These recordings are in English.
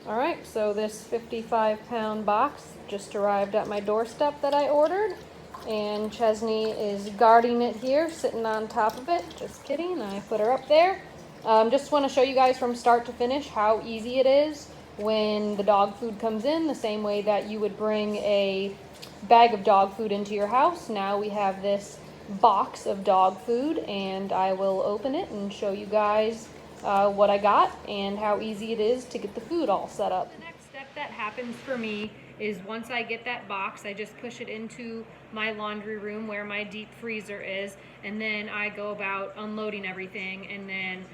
All right, so this 55-pound box just arrived at my doorstep that I ordered, and Chesney is guarding it here, sitting on top of it. Just kidding, I put her up there. Just want to show you guys from start to finish how easy it is when the dog food comes in, the same way that you would bring a bag of dog food into your house. Now we have this box of dog food, and I will open it and show you guys what I got and how easy it is to get the food all set up. The next step that happens for me is once I get that box, I just push it into my laundry room where my deep freezer is, and then I go about unloading everything, and then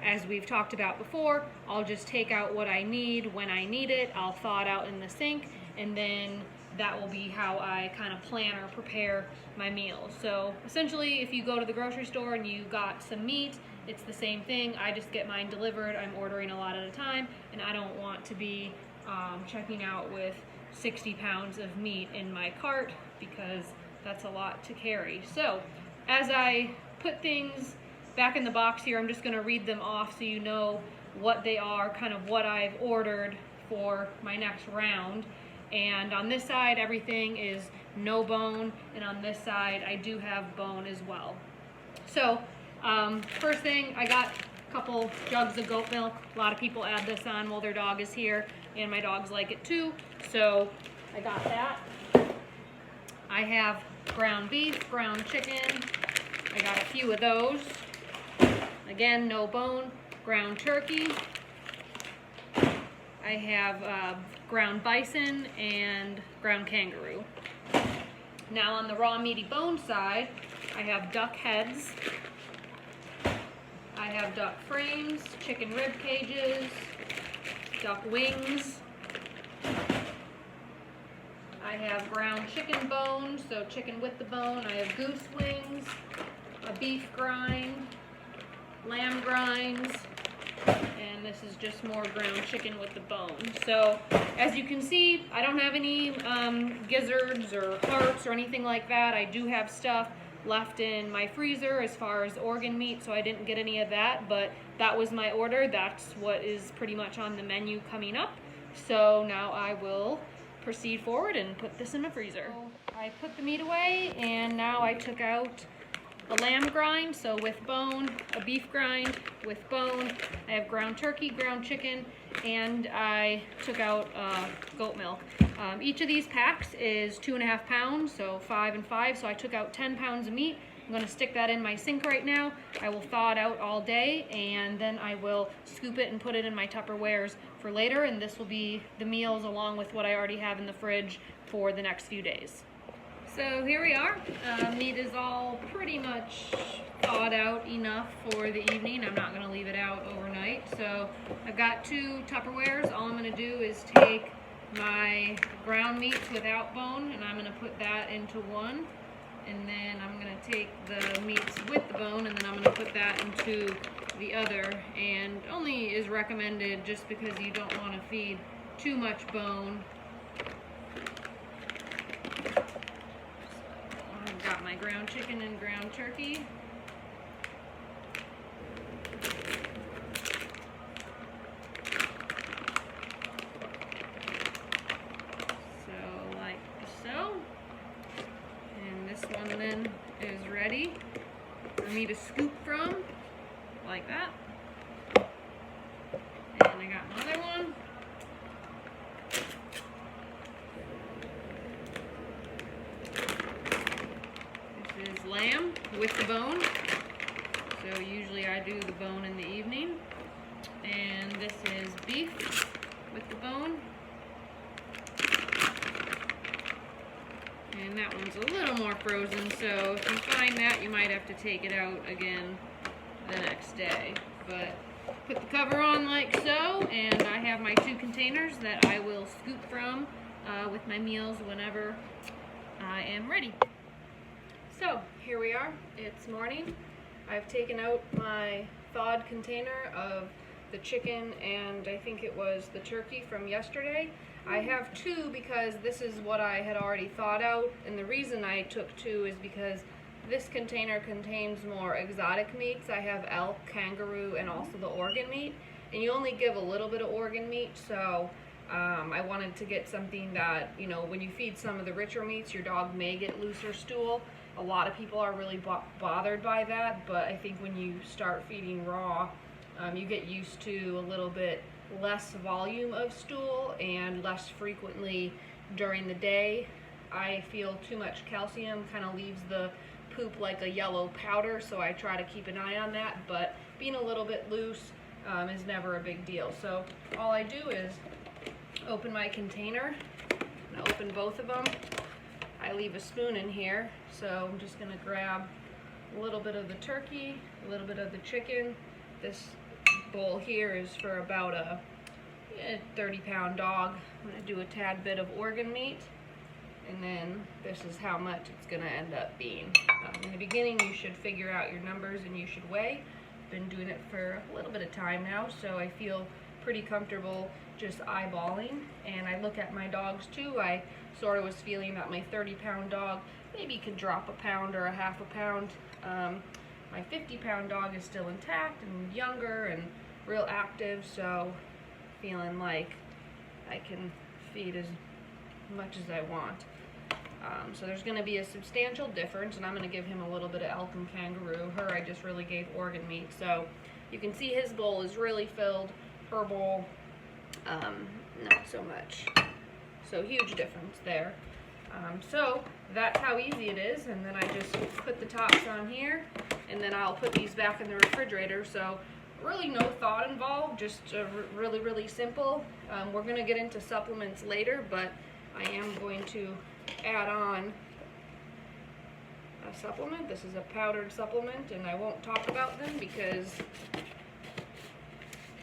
as we've talked about before, I'll just take out what I need when I need it. I'll thaw it out in the sink, and then that will be how I kind of plan or prepare my meals. So essentially, if you go to the grocery store and you got some meat, it's the same thing. I just get mine delivered. I'm ordering a lot at a time, and I don't want to be checking out with 60 pounds of meat in my cart because that's a lot to carry. So as I put things back in the box here, I'm just going to read them off so you know what they are, kind of what I've ordered for my next round. And on this side, everything is no bone, and on this side, I do have bone as well. So first thing, I got a couple jugs of goat milk. A lot of people add this on while their dog is here, and my dogs like it too. So I got that. I have ground beef, ground chicken. I got a few of those. Again, no bone. Ground turkey. I have ground bison and ground kangaroo. Now on the raw meaty bone side, I have duck heads. I have duck frames, chicken rib cages, duck wings. I have ground chicken bones, so chicken with the bone. I have goose wings, a beef grind, lamb grinds, and this is just more ground chicken with the bone. So as you can see, I don't have any gizzards or hearts or anything like that. I do have stuff left in my freezer as far as organ meat, so I didn't get any of that, but that was my order. That's what is pretty much on the menu coming up. So now I will proceed forward and put this in my freezer. So I put the meat away, and now I took out a lamb grind, so with bone, a beef grind with bone. I have ground turkey, ground chicken, and I took out goat milk. Each of these packs is 2.5 pounds, so 5 and 5, so I took out 10 pounds of meat. I'm going to stick that in my sink right now. I will thaw it out all day, and then I will scoop it and put it in my Tupperwares for later, and this will be the meals along with what I already have in the fridge for the next few days. So here we are. Meat is all pretty much thawed out enough for the evening. I'm not going to leave it out overnight. So I've got 2 Tupperwares. All I'm going to do is take my ground meats without bone, and I'm going to put that into one. And then I'm going to take the meats with the bone, and then I'm going to put that into the other. And only is recommended just because you don't want to feed too much bone. Got my ground chicken and ground turkey. So like so. And this one then is ready for me to scoop from, like that. And I got another one. Lamb with the bone, so usually I do the bone in the evening, and this is beef with the bone, and that one's a little more frozen, so if you find that, you might have to take it out again the next day. But put the cover on like so, and I have my 2 containers that I will scoop from with my meals whenever I am ready. So here we are, it's morning. I've taken out my thawed container of the chicken and I think it was the turkey from yesterday. I have 2 because this is what I had already thawed out, and the reason I took 2 is because this container contains more exotic meats. I have elk, kangaroo, and also the organ meat. and you only give a little bit of organ meat, so I wanted to get something that, you know, when you feed some of the richer meats, your dog may get looser stool. A lot of people are really bothered by that, but I think when you start feeding raw, you get used to a little bit less volume of stool and less frequently during the day. I feel too much calcium kind of leaves the poop like a yellow powder, so I try to keep an eye on that, but being a little bit loose is never a big deal. So all I do is open my container, and I open both of them. I leave a spoon in here, so I'm just gonna grab a little bit of the turkey, a little bit of the chicken. This bowl here is for about a 30-pound dog. I'm gonna do a tad bit of organ meat, and then this is how much it's gonna end up being. In the beginning, you should figure out your numbers and you should weigh. I've been doing it for a little bit of time now, so I feel pretty comfortable just eyeballing. And I look at my dogs too. I sort of was feeling that my 30-pound dog maybe could drop a pound or a half a pound. My 50-pound dog is still intact and younger and real active, so feeling like I can feed as much as I want. So there's going to be a substantial difference, and I'm going to give him a little bit of elk and kangaroo. Her, I just really gave organ meat. So you can see his bowl is really filled. Her bowl, not so much. So huge difference there. So that's how easy it is, and then I just put the tops on here, and then I'll put these back in the refrigerator. So really no thought involved, just really simple. We're going to get into supplements later, but I am going to add on a supplement. This is a powdered supplement, and I won't talk about them because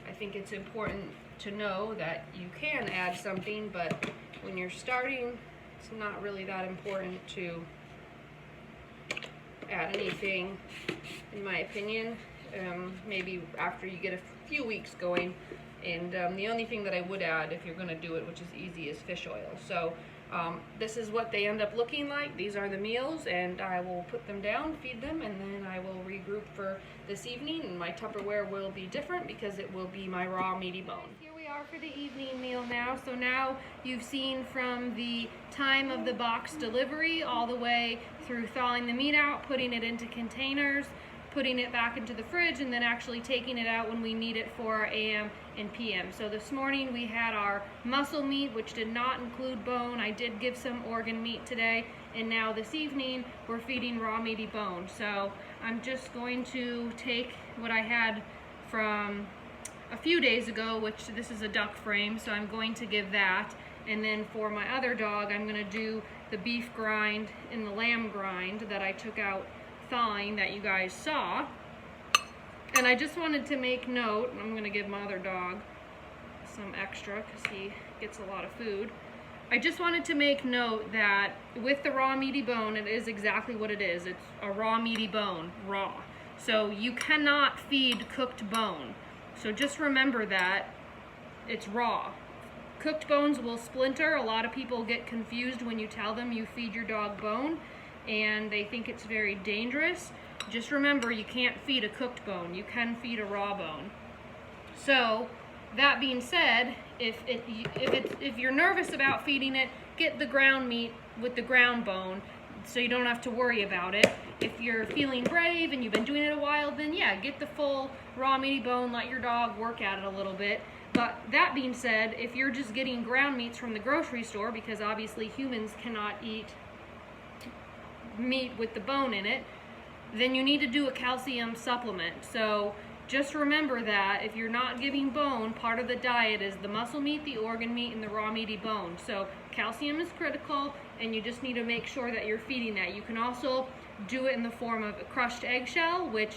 I think it's important to know that you can add something, but when you're starting, it's not really that important to add anything, in my opinion. Maybe after you get a few weeks going. And the only thing that I would add, if you're going to do it, which is easy, is fish oil. So this is what they end up looking like. These are the meals, and I will put them down, feed them, and then I will regroup for this evening. And my Tupperware will be different because it will be my raw meaty bone. Here we are for the evening meal now. So now you've seen from the time of the box delivery all the way through thawing the meat out, putting it into containers, putting it back into the fridge, and then actually taking it out when we need it for our AM and PM. So this morning we had our muscle meat, which did not include bone. I did give some organ meat today, and now this evening we're feeding raw meaty bone. So I'm just going to take what I had from a few days ago, which this is a duck frame, so I'm going to give that. And then for my other dog, I'm going to do the beef grind and the lamb grind that I took out thawing that you guys saw. And I just wanted to make note, I'm going to give my other dog some extra because he gets a lot of food. I just wanted to make note that with the raw meaty bone, it is exactly what it is. It's a raw meaty bone, raw. So you cannot feed cooked bone. So just remember that it's raw. Cooked bones will splinter. A lot of people get confused when you tell them you feed your dog bone, and they think it's very dangerous. Just remember, you can't feed a cooked bone. You can feed a raw bone. So that being said, if you're nervous about feeding it, get the ground meat with the ground bone so you don't have to worry about it. If you're feeling brave and you've been doing it a while, then yeah, get the full raw meaty bone, let your dog work at it a little bit. But that being said, if you're just getting ground meats from the grocery store, because obviously humans cannot eat meat with the bone in it, then you need to do a calcium supplement. So just remember that if you're not giving bone, part of the diet is the muscle meat, the organ meat, and the raw meaty bone. So calcium is critical, and you just need to make sure that you're feeding that. You can also do it in the form of a crushed eggshell, which,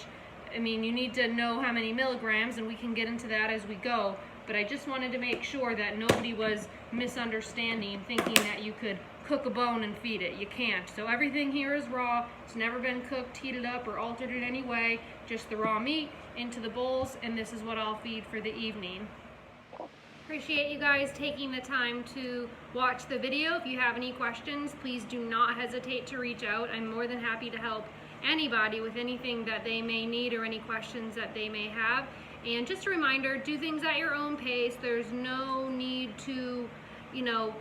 I mean, you need to know how many milligrams, and we can get into that as we go. But I just wanted to make sure that nobody was misunderstanding, thinking that you could cook a bone and feed it. You can't. So everything here is raw. It's never been cooked, heated up, or altered in any way. Just the raw meat into the bowls, and this is what I'll feed for the evening. Appreciate you guys taking the time to watch the video. If you have any questions, please do not hesitate to reach out. I'm more than happy to help anybody with anything that they may need or any questions that they may have. And just a reminder, do things at your own pace. There's no need to, you know,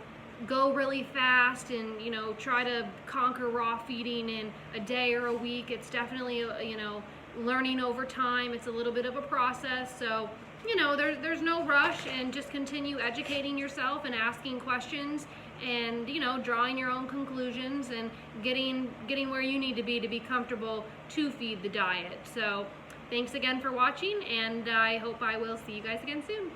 go really fast and, you know, try to conquer raw feeding in a day or a week. It's definitely, you know, learning over time. It's a little bit of a process. So, you know, there's no rush, and just continue educating yourself and asking questions and, you know, drawing your own conclusions and getting where you need to be comfortable to feed the diet. So thanks again for watching, and I hope I will see you guys again soon.